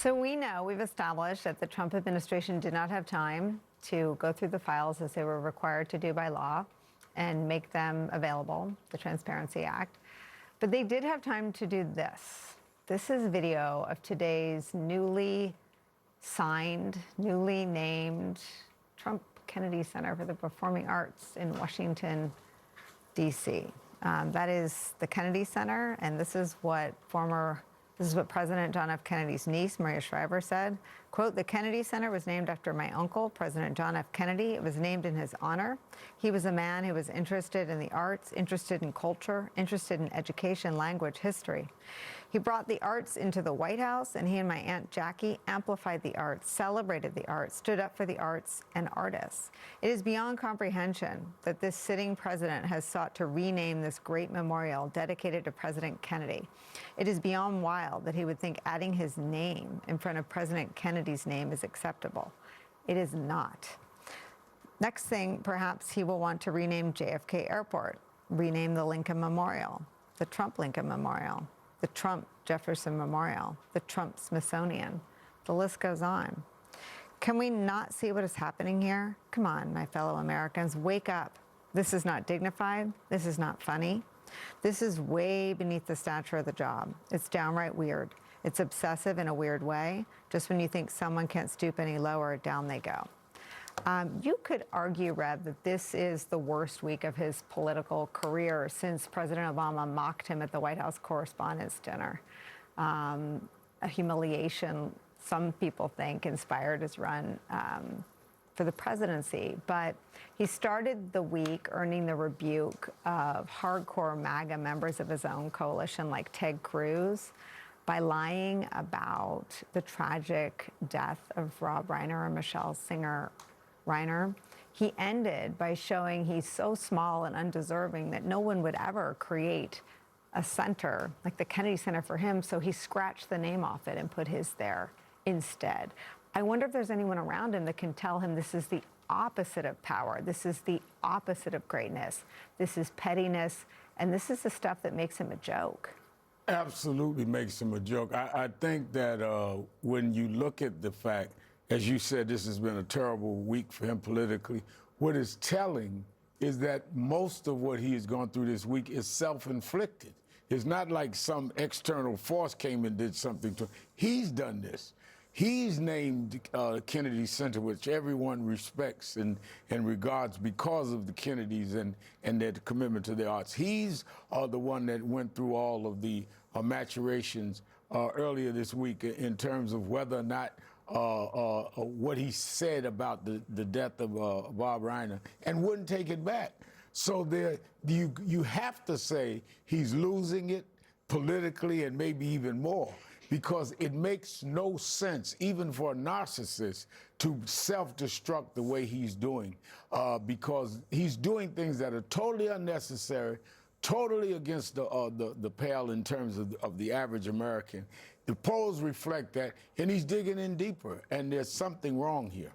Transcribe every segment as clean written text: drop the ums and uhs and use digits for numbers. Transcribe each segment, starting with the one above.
So we know, we've established that the Trump administration did not have time to go through the files as they were required to do by law and make them available, the Transparency Act. But they did have time to do this. This is video of today's newly signed, newly named Trump Kennedy Center for the Performing Arts in Washington, D.C. That is the Kennedy Center, and this is what President John F. Kennedy's niece, Maria Shriver, said. Quote, "The Kennedy Center was named after my uncle, President John F. Kennedy. It was named in his honor. He was a man who was interested in the arts, interested in culture, interested in education, language, history. He brought the arts into the White House, and he and my Aunt Jackie amplified the arts, celebrated the arts, stood up for the arts and artists. It is beyond comprehension that this sitting president has sought to rename this great memorial dedicated to President Kennedy. It is beyond wild that he would think adding his name in front of President Kennedy's name is acceptable. It is not. Next thing, perhaps he will want to rename JFK Airport, rename the Lincoln Memorial, the Trump Lincoln Memorial, the Trump Jefferson Memorial, the Trump Smithsonian. The list goes on. Can we not see what is happening here? Come on, my fellow Americans, wake up. This is not dignified. This is not funny. This is way beneath the stature of the job. It's downright weird. It's obsessive in a weird way. Just when you think someone can't stoop any lower, down they go. You could argue, Reb, that this is the worst week of his political career since President Obama mocked him at the White House Correspondents' Dinner. A humiliation, some people think, inspired his run for the presidency. But he started the week earning the rebuke of hardcore MAGA members of his own coalition like Ted Cruz by lying about the tragic death of Rob Reiner and Michelle Singer Reiner. He ended by showing he's so small and undeserving that no one would ever create a center like the Kennedy Center for him, so he scratched the name off it and put his there instead. I wonder if there's anyone around him that can tell him this is the opposite of power. This is the opposite of greatness. This is pettiness, and this is the stuff that makes him a joke. Absolutely makes him a joke. I think that when you look at the fact, as you said, this has been a terrible week for him politically, what is telling is that most of what he has gone through this week is self-inflicted. It's not like some external force came and did something to him. He's done this. He's named Kennedy Center, which everyone respects and regards because of the Kennedys and their commitment to the arts. He's the one that went through all of the maturations earlier this week in terms of whether or not what he said about the death of Bob Reiner and wouldn't take it back. So you have to say he's losing it politically and maybe even more, because it makes no sense, even for a narcissist, to self-destruct the way he's doing, because he's doing things that are totally unnecessary, totally against the pale in terms of the average American. The polls reflect that, and he's digging in deeper, and there's something wrong here.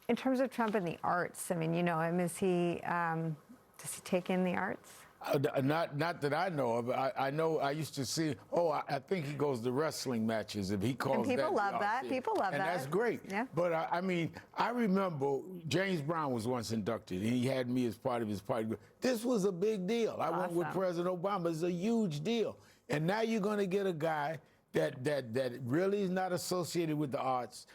In terms of Trump and the arts, I mean, you know him, does he take in the arts? Not that I know of. I know I used to see, I think he goes to wrestling matches, if he calls that. And people love that. People love that. And that's great. Yeah. But I mean, I remember James Brown was once inducted, and he had me as part of his party. This was a big deal. I went with President Obama. It's a huge deal. And now you're going to get a guy that really is not associated with the arts,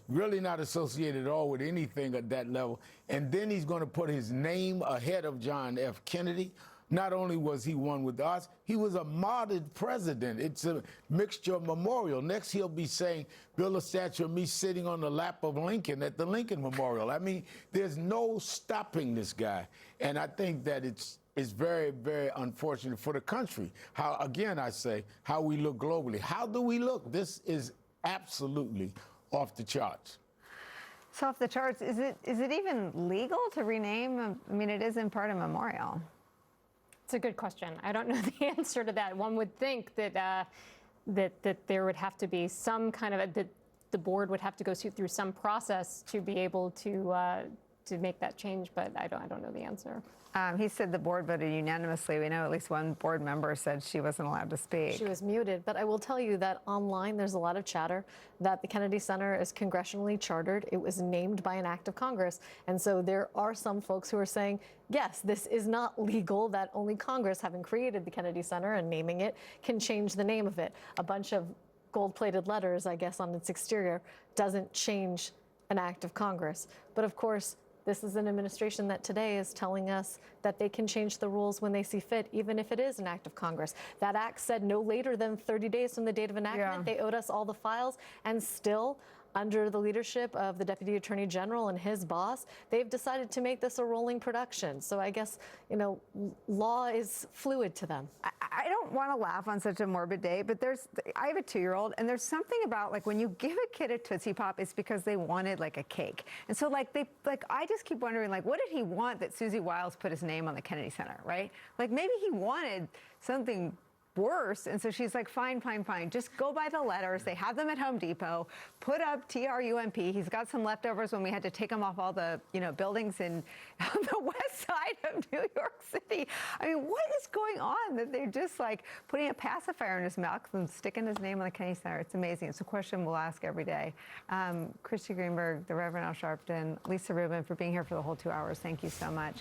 really not associated at all with anything at that level. And then he's going to put his name ahead of John F. Kennedy. Not only was he one with the arts, he was a martyred president. It's a mixture of memorial. Next, he'll be saying, build a statue of me sitting on the lap of Lincoln at the Lincoln Memorial. I mean, there's no stopping this guy. And I think that it's very, very unfortunate for the country. How, again, I say, how we look globally. How do we look? This is absolutely off the charts. So off the charts, is it even legal to rename? I mean, it is in part a memorial. It's a good question. I don't know the answer to that. One would think that that there would have to be some kind of that the board would have to go through some process to be able to make that change, but I don't know the answer. He said the board voted unanimously. We know at least one board member said she wasn't allowed to speak. She was muted, but I will tell you that online there's a lot of chatter that the Kennedy Center is congressionally chartered. It was named by an act of Congress. And so there are some folks who are saying, yes, this is not legal, that only Congress, having created the Kennedy Center and naming it, can change the name of it. A bunch of gold-plated letters, I guess, on its exterior doesn't change an act of Congress. But of course, this is an administration that today is telling us that they can change the rules when they see fit, even if it is an act of Congress. That act said no later than 30 days from the date of enactment. They owed us all the files, and still, under the leadership of the Deputy Attorney General and his boss, they've decided to make this a rolling production. So I guess, law is fluid to them. I don't want to laugh on such a morbid day, but I have a 2-year-old, and there's something about like when you give a kid a Tootsie Pop, it's because they wanted like a cake. And so I just keep wondering, like, what did he want that Susie Wiles put his name on the Kennedy Center, right? Like maybe he wanted something worse. And so she's like, fine. Just go buy the letters. They have them at Home Depot. Put up tRump. He's got some leftovers when we had to take him off all the buildings on the west side of New York City. I mean, what is going on that they're just like putting a pacifier in his mouth and sticking his name on the Kennedy Center? It's amazing. It's a question we'll ask every day. Christy Greenberg, the Reverend Al Sharpton, Lisa Rubin for being here for the whole 2 hours. Thank you so much.